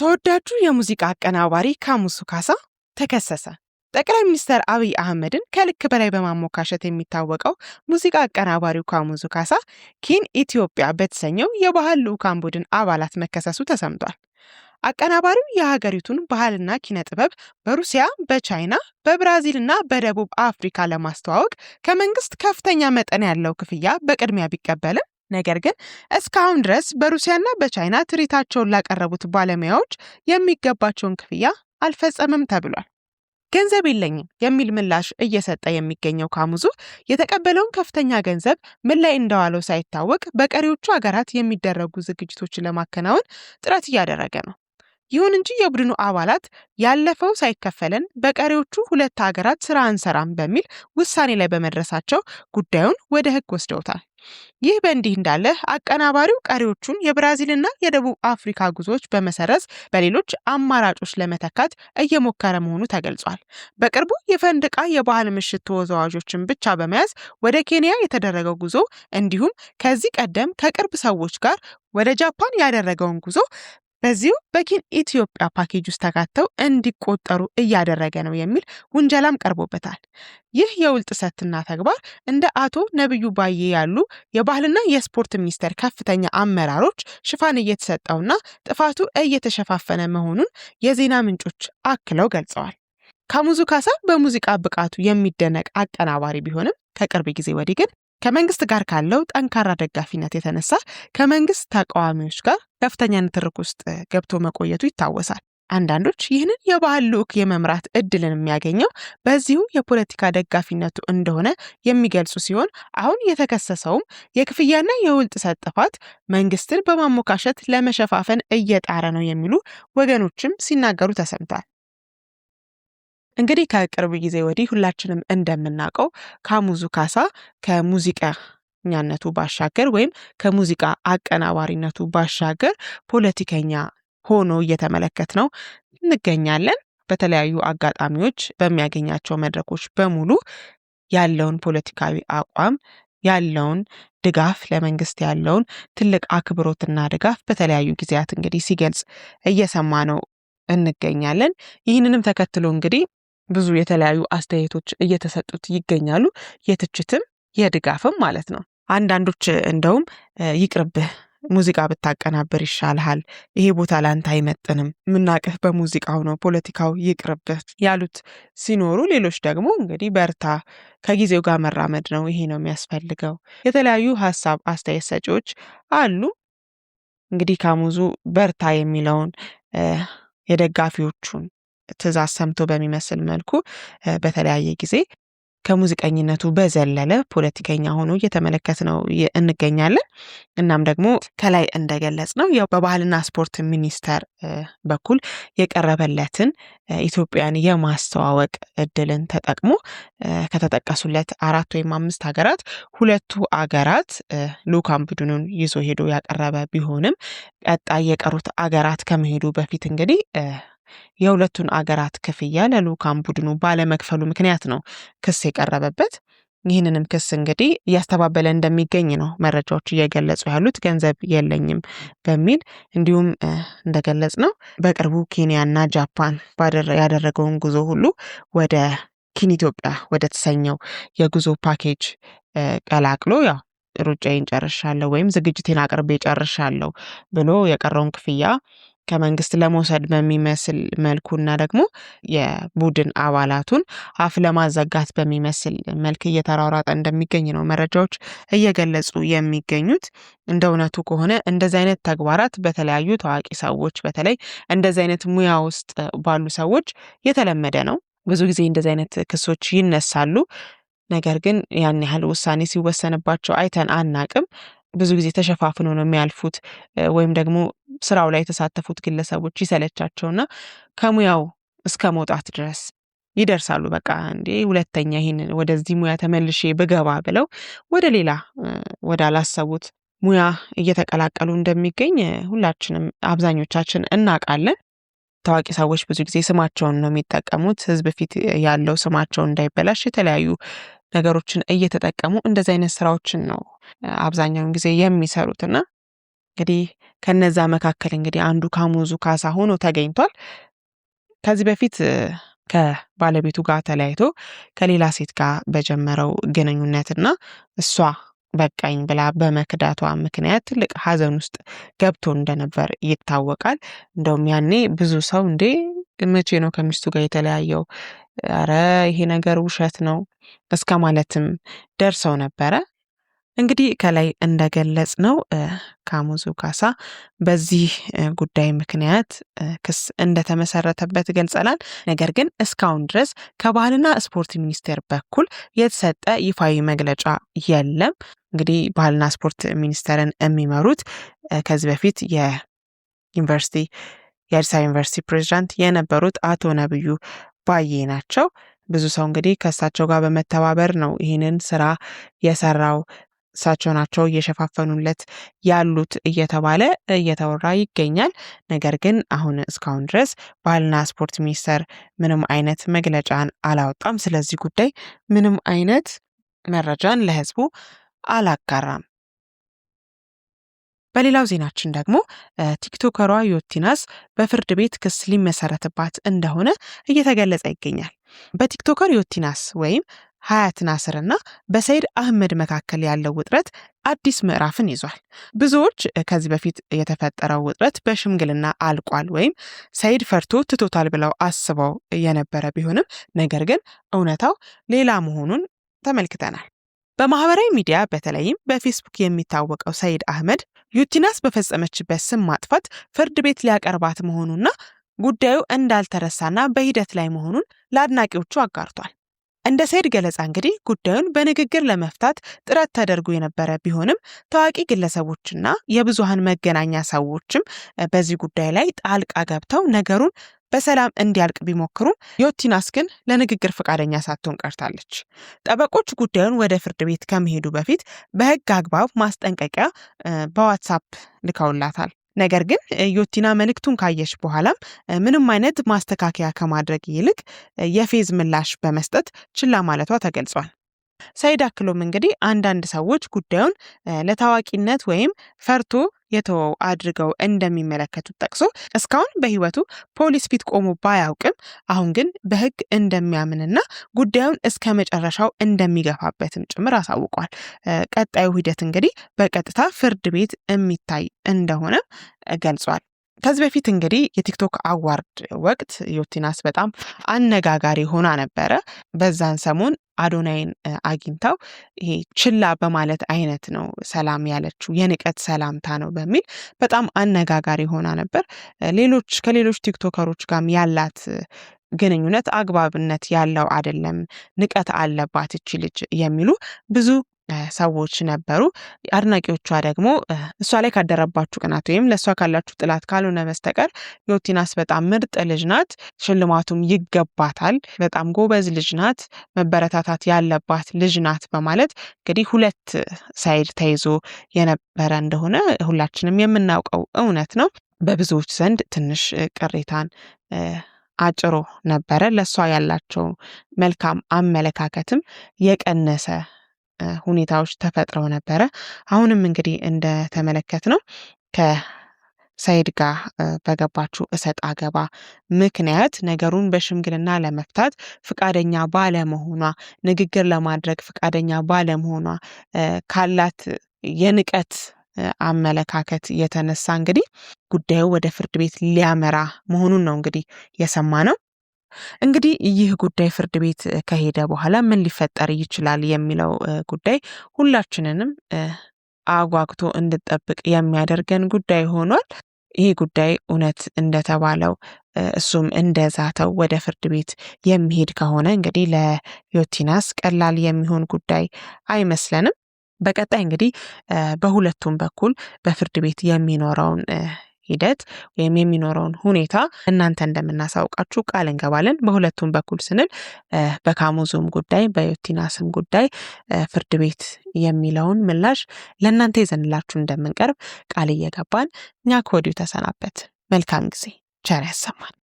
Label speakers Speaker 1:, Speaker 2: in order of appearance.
Speaker 1: ተወዳጁ የሙዚቃ አቀናባሪ ካሙዙ ካሳ ተከሰሰ። ጠቅላይ ሚኒስትር አብይ አህመድን ከልክ በላይ በማሞካሸት የሚታወቀው ሙዚቃ አቀናባሪው ካሙዙ ካሳ ኪን ኢትዮጵያ በተሰኘው የባህል ልዑካን ቡድን አባላት መከሰሱ ተሰምቷል። አቀናባሪው የሀገሪቱን ባህልና ኪነ ጥበብ በሩሲያ፣ በቻይና፣ በብራዚልና በደቡብ አፍሪካ ለማስተዋወቅ ከመንግስት ከፍተኛ መጠን ያለው ክፍያ በቅድሚያ ቢቀበልም ነገር ግን እስካሁን ድረስ በሩሲያና በቻይና ትርኢታቸውን ላቀረቡት ባለሙያዎች የሚገባቸውን ክፍያ አልፈጸመም ተብሏል። ገንዘብ የለኝም የሚል ምላሽ እየሰጠ የሚገኘው ካሙዙ የተቀበለውን ከፍተኛ ገንዘብ ምን ላይ እንደዋለው ሳይታወቅ በቀሪዎቹ ሀገራት የሚደረጉ ዝግጅቶችን ለማከናወን ጥረት እያደረገ ነው። ይሁን እንጂ የቡድኑ አባላት ያለፈው ሳይከፈለን በቀሪዎቹ ሁለት ሀገራት ስራ አንሰራም በሚል ውሳኔ ላይ በመድረሳቸው ጉዳዩን ወደ ሕግ ወስደውታል። ይህ በእንዲህ እንዳለ አቀናባሪው ቀሪዎቹን የብራዚልና የደቡብ አፍሪካ ጉዞዎች በመሰረዝ በሌሎች አማራጮች ለመተካት እየሞከረ መሆኑ ተገልጿል። በቅርቡ የፈንድቃ የባህል ምሽት ተወዛዋዦችን ብቻ በመያዝ ወደ ኬንያ የተደረገው ጉዞ እንዲሁም ከዚህ ቀደም ከቅርብ ሰዎች ጋር ወደ ጃፓን ያደረገውን ጉዞ በዚሁ በኪን ኢትዮጵያ ፓኬጅ ውስጥ ተካተው እንዲቆጠሩ እያደረገ ነው የሚል ውንጀላም ቀርቦበታል። ይህ የውል ጥሰትና ተግባር እንደ አቶ ነብዩ ባዬ ያሉ የባህልና የስፖርት ሚኒስቴር ከፍተኛ አመራሮች ሽፋን እየተሰጠውና ጥፋቱ እየተሸፋፈነ መሆኑን የዜና ምንጮች አክለው ገልጸዋል። ካሙዙ ካሳ በሙዚቃ ብቃቱ የሚደነቅ አቀናባሪ ቢሆንም ከቅርብ ጊዜ ወዲህ ግን ከመንግስት ጋር ካለው ጠንካራ ደጋፊነት የተነሳ ከመንግስት ተቃዋሚዎች ጋር ከፍተኛ ንትርክ ውስጥ ገብቶ መቆየቱ ይታወሳል። አንዳንዶች ይህንን የባህል ልዑክ የመምራት እድልን የሚያገኘው በዚሁ የፖለቲካ ደጋፊነቱ እንደሆነ የሚገልጹ ሲሆን አሁን የተከሰሰውም የክፍያና የውል ጥሰት ጥፋት መንግስትን በማሞካሸት ለመሸፋፈን እየጣረ ነው የሚሉ ወገኖችም ሲናገሩ ተሰምቷል። እንግዲህ ከቅርብ ጊዜ ወዲህ ሁላችንም እንደምናውቀው ካሙዙ ካሳ ከሙዚቀኛነቱ ባሻገር ወይም ከሙዚቃ አቀናባሪነቱ ባሻገር ፖለቲከኛ ሆኖ እየተመለከት ነው እንገኛለን። በተለያዩ አጋጣሚዎች በሚያገኛቸው መድረኮች በሙሉ ያለውን ፖለቲካዊ አቋም ያለውን ድጋፍ ለመንግስት ያለውን ትልቅ አክብሮትና ድጋፍ በተለያዩ ጊዜያት እንግዲህ ሲገልጽ እየሰማ ነው እንገኛለን። ይህንንም ተከትሎ እንግዲህ ብዙ የተለያዩ አስተያየቶች እየተሰጡት ይገኛሉ። የትችትም የድጋፍም ማለት ነው። አንዳንዶች እንደውም ይቅርብህ፣ ሙዚቃ ብታቀናብር ይሻልሃል፣ ይሄ ቦታ ላንተ አይመጥንም፣ ምናቅህ በሙዚቃው ነው፣ ፖለቲካው ይቅርብህ ያሉት ሲኖሩ፣ ሌሎች ደግሞ እንግዲህ በርታ፣ ከጊዜው ጋር መራመድ ነው፣ ይሄ ነው የሚያስፈልገው፣ የተለያዩ ሀሳብ አስተያየት ሰጪዎች አሉ። እንግዲህ ካሙዙ በርታ የሚለውን የደጋፊዎቹን ትዕዛዝ ሰምቶ በሚመስል መልኩ በተለያየ ጊዜ ከሙዚቀኝነቱ በዘለለ ፖለቲከኛ ሆኖ እየተመለከት ነው እንገኛለን። እናም ደግሞ ከላይ እንደገለጽ ነው በባህልና ስፖርት ሚኒስቴር በኩል የቀረበለትን ኢትዮጵያን የማስተዋወቅ እድልን ተጠቅሞ ከተጠቀሱለት 4 ወይም 5 ሀገራት 2 ሀገራት ልዑካን ቡድኑን ይዞ ሄዶ ያቀረበ ቢሆንም ቀጣይ የቀሩት ሀገራት ከመሄዱ በፊት እንግዲህ የሁለቱን አገራት ክፍያ ለልዑካን ቡድኑ ባለመክፈሉ ምክንያት ነው ክስ የቀረበበት። ይህንንም ክስ እንግዲህ እያስተባበለ እንደሚገኝ ነው መረጃዎች እየገለጹ ያሉት፣ ገንዘብ የለኝም በሚል እንዲሁም እንደገለጽ ነው በቅርቡ ኬንያና ጃፓን ያደረገውን ጉዞ ሁሉ ወደ ኪን ኢትዮጵያ ወደ ተሰኘው የጉዞ ፓኬጅ ቀላቅሎ ሩጫዬን ጨርሻለሁ ወይም ዝግጅቴን አቅርቤ ጨርሻለሁ ብሎ የቀረውን ክፍያ ከመንግስት ለመውሰድ በሚመስል መልኩና ደግሞ የቡድን አባላቱን አፍ ለማዘጋት በሚመስል መልክ እየተራራጠ እንደሚገኝ ነው መረጃዎች እየገለጹ የሚገኙት። እንደ እውነቱ ከሆነ እንደዚህ አይነት ተግባራት በተለያዩ ታዋቂ ሰዎች በተለይ እንደዚህ አይነት ሙያ ውስጥ ባሉ ሰዎች የተለመደ ነው። ብዙ ጊዜ እንደዚህ አይነት ክሶች ይነሳሉ። ነገር ግን ያን ያህል ውሳኔ ሲወሰንባቸው አይተን አናቅም። ብዙ ጊዜ ተሸፋፍኖ ነው የሚያልፉት ወይም ደግሞ ስራው ላይ የተሳተፉት ግለሰቦች ይሰለቻቸውና ከሙያው እስከ መውጣት ድረስ ይደርሳሉ። በቃ እንዴ ሁለተኛ ይሄን ወደዚህ ሙያ ተመልሼ ብገባ ብለው ወደ ሌላ ወደ አላሰቡት ሙያ እየተቀላቀሉ እንደሚገኝ ሁላችንም አብዛኞቻችን እናውቃለን። ታዋቂ ሰዎች ብዙ ጊዜ ስማቸውን ነው የሚጠቀሙት። ህዝብ ፊት ያለው ስማቸው እንዳይበላሽ የተለያዩ ነገሮችን እየተጠቀሙ እንደዚህ አይነት ስራዎችን ነው አብዛኛውን ጊዜ የሚሰሩትና እንግዲህ ከነዛ መካከል እንግዲህ አንዱ ካሙዙ ካሳ ሆኖ ተገኝቷል። ከዚህ በፊት ከባለቤቱ ጋር ተለያይቶ ከሌላ ሴት ጋር በጀመረው ግንኙነትና እሷ በቃኝ ብላ በመክዳቷ ምክንያት ትልቅ ሐዘን ውስጥ ገብቶ እንደነበር ይታወቃል። እንደውም ያኔ ብዙ ሰው እንዴ መቼ ነው ከሚስቱ ጋር የተለያየው? አረ ይሄ ነገር ውሸት ነው እስከ ማለትም ደርሰው ነበረ። እንግዲህ ከላይ እንደገለጽ ነው ካሙዙ ካሳ በዚህ ጉዳይ ምክንያት ክስ እንደተመሰረተበት ገልጸናል። ነገር ግን እስካሁን ድረስ ከባህልና ስፖርት ሚኒስቴር በኩል የተሰጠ ይፋዊ መግለጫ የለም። እንግዲህ ባህልና ስፖርት ሚኒስቴርን የሚመሩት ከዚህ በፊት የአዲስ አበባ ዩኒቨርሲቲ ፕሬዚዳንት የነበሩት አቶ ነብዩ ባዬ ናቸው። ብዙ ሰው እንግዲህ ከእሳቸው ጋር በመተባበር ነው ይህንን ስራ የሰራው፣ እሳቸው ናቸው እየሸፋፈኑለት ያሉት እየተባለ እየተወራ ይገኛል። ነገር ግን አሁን እስካሁን ድረስ ባህልና ስፖርት ሚኒስቴር ምንም አይነት መግለጫን አላወጣም። ስለዚህ ጉዳይ ምንም አይነት መረጃን ለህዝቡ አላጋራም። በሌላው ዜናችን ደግሞ ቲክቶከሯ ዮቲናስ በፍርድ ቤት ክስ ሊመሰረትባት እንደሆነ እየተገለጸ ይገኛል። በቲክቶከር ዮቲናስ ወይም ሀያት ናስር እና በሰይድ አህመድ መካከል ያለው ውጥረት አዲስ ምዕራፍን ይዟል። ብዙዎች ከዚህ በፊት የተፈጠረው ውጥረት በሽምግልና አልቋል ወይም ሰይድ ፈርቶ ትቶታል ብለው አስበው የነበረ ቢሆንም ነገር ግን እውነታው ሌላ መሆኑን ተመልክተናል። በማህበራዊ ሚዲያ በተለይም በፌስቡክ የሚታወቀው ሰይድ አህመድ ዮቲናስ በፈጸመችበት ስም ማጥፋት ፍርድ ቤት ሊያቀርባት መሆኑና ጉዳዩ እንዳልተረሳና በሂደት ላይ መሆኑን ለአድናቂዎቹ አጋርቷል። እንደ ሰይድ ገለጻ እንግዲህ ጉዳዩን በንግግር ለመፍታት ጥረት ተደርጎ የነበረ ቢሆንም ታዋቂ ግለሰቦችና የብዙሃን መገናኛ ሰዎችም በዚህ ጉዳይ ላይ ጣልቃ ገብተው ነገሩን በሰላም እንዲያልቅ ቢሞክሩም ዮቲናስ ግን ለንግግር ፈቃደኛ ሳትሆን ቀርታለች። ጠበቆች ጉዳዩን ወደ ፍርድ ቤት ከመሄዱ በፊት በሕግ አግባብ ማስጠንቀቂያ በዋትሳፕ ልከውላታል። ነገር ግን ዮቲና መልእክቱን ካየች በኋላም ምንም አይነት ማስተካከያ ከማድረግ ይልቅ የፌዝ ምላሽ በመስጠት ችላ ማለቷ ተገልጿል። ሰይድ አክሎም እንግዲህ አንዳንድ ሰዎች ጉዳዩን ለታዋቂነት ወይም ፈርቶ የተወው አድርገው እንደሚመለከቱት ጠቅሶ እስካሁን በሕይወቱ ፖሊስ ፊት ቆሞ ባያውቅም አሁን ግን በሕግ እንደሚያምንና ጉዳዩን እስከ መጨረሻው እንደሚገፋበትም ጭምር አሳውቋል። ቀጣዩ ሂደት እንግዲህ በቀጥታ ፍርድ ቤት የሚታይ እንደሆነ ገልጿል። ከዚህ በፊት እንግዲህ የቲክቶክ አዋርድ ወቅት ዮቲናስ በጣም አነጋጋሪ ሆና ነበረ። በዛን ሰሞን አዶናይን አግኝታው ይሄ ችላ በማለት አይነት ነው ሰላም ያለችው፣ የንቀት ሰላምታ ነው በሚል በጣም አነጋጋሪ ሆና ነበር። ከሌሎች ቲክቶከሮች ጋርም ያላት ግንኙነት አግባብነት ያለው አይደለም፣ ንቀት አለባት እቺ ልጅ የሚሉ ብዙ ሰዎች ነበሩ። አድናቂዎቿ ደግሞ እሷ ላይ ካደረባችሁ ቅናት ወይም ለእሷ ካላችሁ ጥላት ካልሆነ በስተቀር ዮቲናስ በጣም ምርጥ ልጅ ናት፣ ሽልማቱም ይገባታል፣ በጣም ጎበዝ ልጅ ናት፣ መበረታታት ያለባት ልጅ ናት በማለት እንግዲህ ሁለት ሳይድ ተይዞ የነበረ እንደሆነ ሁላችንም የምናውቀው እውነት ነው። በብዙዎች ዘንድ ትንሽ ቅሬታን አጭሮ ነበረ። ለእሷ ያላቸው መልካም አመለካከትም የቀነሰ ሁኔታዎች ተፈጥረው ነበረ። አሁንም እንግዲህ እንደተመለከት ነው ከሰይድ ጋር በገባችው እሰጥ አገባ ምክንያት ነገሩን በሽምግልና ለመፍታት ፍቃደኛ ባለመሆኗ፣ ንግግር ለማድረግ ፍቃደኛ ባለመሆኗ ካላት የንቀት አመለካከት የተነሳ እንግዲህ ጉዳዩ ወደ ፍርድ ቤት ሊያመራ መሆኑን ነው እንግዲህ የሰማ ነው። እንግዲህ ይህ ጉዳይ ፍርድ ቤት ከሄደ በኋላ ምን ሊፈጠር ይችላል የሚለው ጉዳይ ሁላችንንም አጓግቶ እንድጠብቅ የሚያደርገን ጉዳይ ሆኗል። ይህ ጉዳይ እውነት እንደተባለው እሱም እንደዛተው ወደ ፍርድ ቤት የሚሄድ ከሆነ እንግዲህ ለዮቲናስ ቀላል የሚሆን ጉዳይ አይመስለንም። በቀጣይ እንግዲህ በሁለቱም በኩል በፍርድ ቤት የሚኖረውን ሂደት ወይም የሚኖረውን ሁኔታ እናንተ እንደምናሳውቃችሁ ቃል እንገባለን። በሁለቱም በኩል ስንል በካሙዙም ጉዳይ በዮቲናስም ጉዳይ ፍርድ ቤት የሚለውን ምላሽ ለእናንተ ይዘንላችሁ እንደምንቀርብ ቃል እየገባን እኛ ከወዲሁ ተሰናበት። መልካም ጊዜ፣ ቸር ያሰማን።